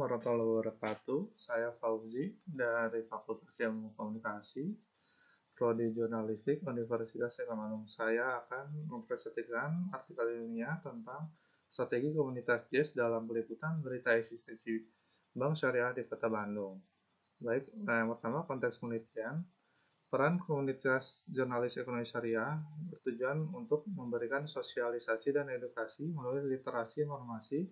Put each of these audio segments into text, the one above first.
warahmatullahi wabarakatuh. Saya Fauzi dari Fakultas Ilmu Komunikasi, Prodi Jurnalistik, Universitas Sri Manung. Saya akan mempresentasikan artikel ilmiah tentang strategi komunitas JES dalam peliputan berita eksistensi Bank Syariah di Kota Bandung. Baik, yang pertama konteks penelitian. Peran komunitas jurnalis ekonomi syariah bertujuan untuk memberikan sosialisasi dan edukasi melalui literasi informasi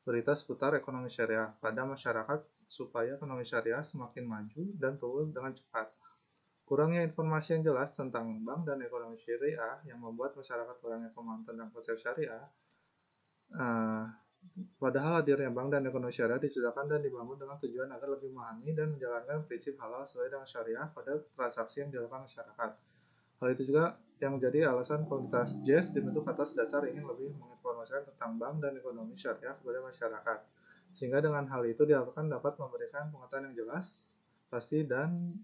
berita seputar ekonomi syariah pada masyarakat supaya ekonomi syariah semakin maju dan tumbuh dengan cepat. Kurangnya informasi yang jelas tentang bank dan ekonomi syariah yang membuat masyarakat kurangnya pemahaman tentang konsep syariah. Padahal hadirnya bank dan ekonomi syariah diciptakan dan dibangun dengan tujuan agar lebih memahami dan menjalankan prinsip halal sesuai dengan syariah pada transaksi yang dilakukan masyarakat. Hal itu juga yang menjadi alasan komunitas JES dibentuk atas dasar ingin lebih menginformasikan tentang bank dan ekonomi syariah kepada masyarakat. Sehingga dengan hal itu diharapkan dapat memberikan pengetahuan yang jelas, pasti, dan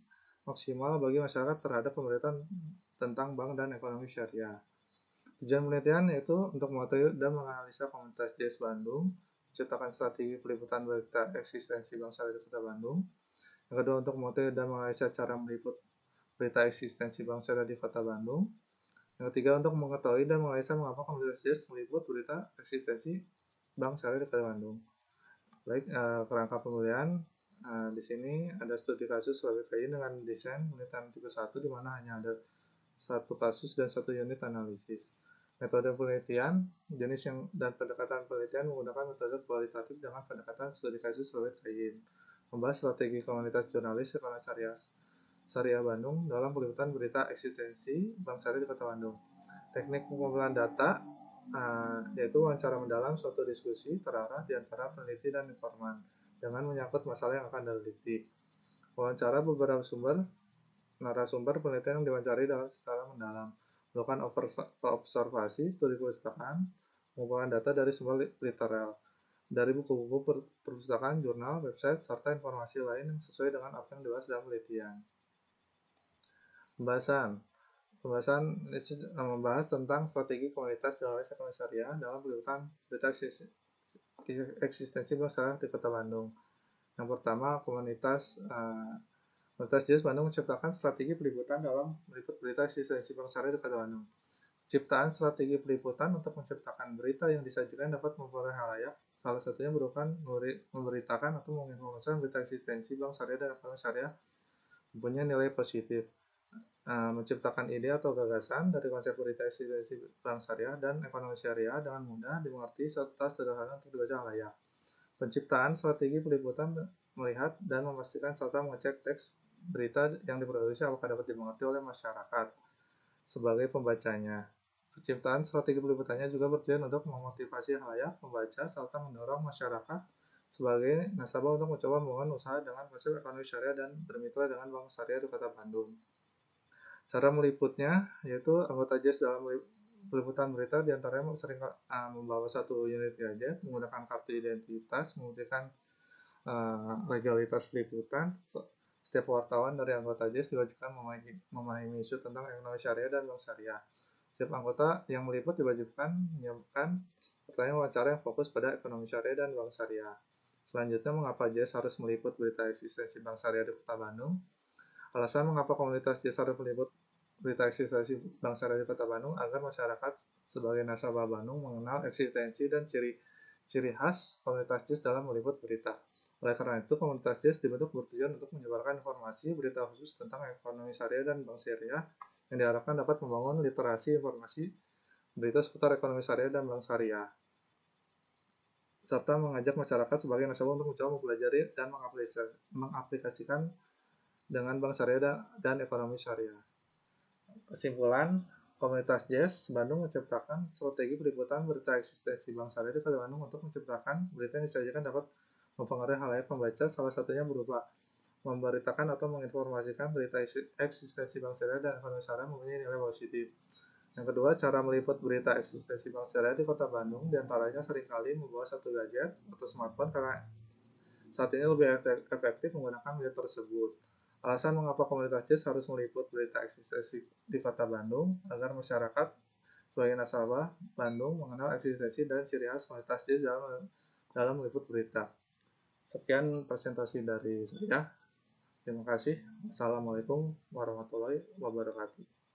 maksimal bagi masyarakat terhadap pemberitaan tentang bank dan ekonomi syariah. Tujuan penelitian yaitu untuk mengetahui dan menganalisa komunitas JES Bandung, menciptakan strategi peliputan berita eksistensi bank syariah di Kota Bandung. Yang kedua, untuk mengetahui dan menganalisa cara meliput berita eksistensi bank syariah di Kota Bandung. Yang ketiga, untuk mengetahui dan menganalisa mengapa komunitas JES meliput berita eksistensi bank syariah di Kota Bandung. Baik, kerangka pemulihan. Di sini ada studi kasus LBKI dengan desain penelitian tipe 1 di mana hanya ada satu kasus dan satu unit analisis. Metode penelitian, jenis dan pendekatan penelitian menggunakan metode kualitatif dengan pendekatan studi kasus LBKI. Membahas strategi komunitas jurnalis ekonomi syariah Bandung dalam peliputan berita eksistensi bank syariah di Kota Bandung. Teknik pengumpulan data yaitu wawancara mendalam suatu diskusi terarah di antara peneliti dan informan dengan menyangkut masalah yang akan diteliti. Wawancara beberapa narasumber penelitian yang diwawancari secara mendalam, melakukan observasi, studi perpustakaan, pengumpulan data dari sumber literal, dari buku-buku perpustakaan, jurnal, website, serta informasi lain yang sesuai dengan apa yang dibahas dalam penelitian. Pembahasan membahas tentang strategi komunitas jurnalis ekonomi syariah dalam peliputan berita eksistensi bank syariah di Kota Bandung. Yang pertama, komunitas JES Bandung menciptakan strategi peliputan dalam meliput berita eksistensi bank syariah di Kota Bandung. Ciptaan strategi peliputan untuk menciptakan berita yang disajikan dapat mempengaruhi halayak, salah satunya berupa memberitakan atau menginformasikan berita eksistensi bank syariah dan ekonomi syariah mempunyai nilai positif. Menciptakan ide atau gagasan dari konsep berita eksistensi bank syariah dan ekonomi syariah dengan mudah dimengerti serta sederhana untuk dibaca halayak. Penciptaan strategi peliputan melihat dan memastikan serta mengecek teks berita yang diproduksi apakah dapat dimengerti oleh masyarakat sebagai pembacanya. Penciptaan strategi peliputannya juga bertujuan untuk memotivasi halayak membaca serta mendorong masyarakat sebagai nasabah untuk mencoba membangun usaha dengan konsep ekonomi syariah dan bermitra dengan bank syariah di Kota Bandung. Cara meliputnya yaitu anggota JES dalam peliputan berita diantaranya sering membawa satu unit gadget, menggunakan kartu identitas, membuktikan legalitas peliputan. Setiap wartawan dari anggota JES diwajibkan memahami isu tentang ekonomi syariah dan bank syariah. Setiap anggota yang meliput diwajibkan menyiapkan pertanyaan wawancara yang fokus pada ekonomi syariah dan bank syariah. Selanjutnya, mengapa JES harus meliput berita eksistensi bank syariah di Kota Bandung? Alasan mengapa komunitas JES harus meliput berita eksistensi bank syariah di Kota Bandung agar masyarakat sebagai nasabah Bandung mengenal eksistensi dan ciri khas komunitas JES dalam meliput berita. Oleh karena itu, komunitas JES dibentuk bertujuan untuk menyebarkan informasi berita khusus tentang ekonomi syariah dan bank syariah yang diharapkan dapat membangun literasi informasi berita seputar ekonomi syariah dan bank syariah, serta mengajak masyarakat sebagai nasabah untuk mencoba mempelajari dan mengaplikasikan dengan bank syariah dan ekonomi syariah. Kesimpulan, komunitas JES Bandung menciptakan strategi peliputan berita eksistensi bank syariah di Kota Bandung untuk menciptakan berita yang disajikan dapat mempengaruhi halayak pembaca, salah satunya berupa memberitakan atau menginformasikan berita eksistensi bank syariah dan ekonomi syariah mempunyai nilai positif. Yang kedua, cara meliput berita eksistensi bank syariah di Kota Bandung diantaranya seringkali membawa satu gadget atau smartphone karena saat ini lebih efektif menggunakan gadget tersebut. Alasan mengapa komunitas JES harus meliput berita eksistensi di Kota Bandung agar masyarakat sebagai nasabah Bandung mengenal eksistensi dan ciri khas komunitas JES dalam meliput berita. Sekian presentasi dari saya. Terima kasih. Assalamualaikum warahmatullahi wabarakatuh.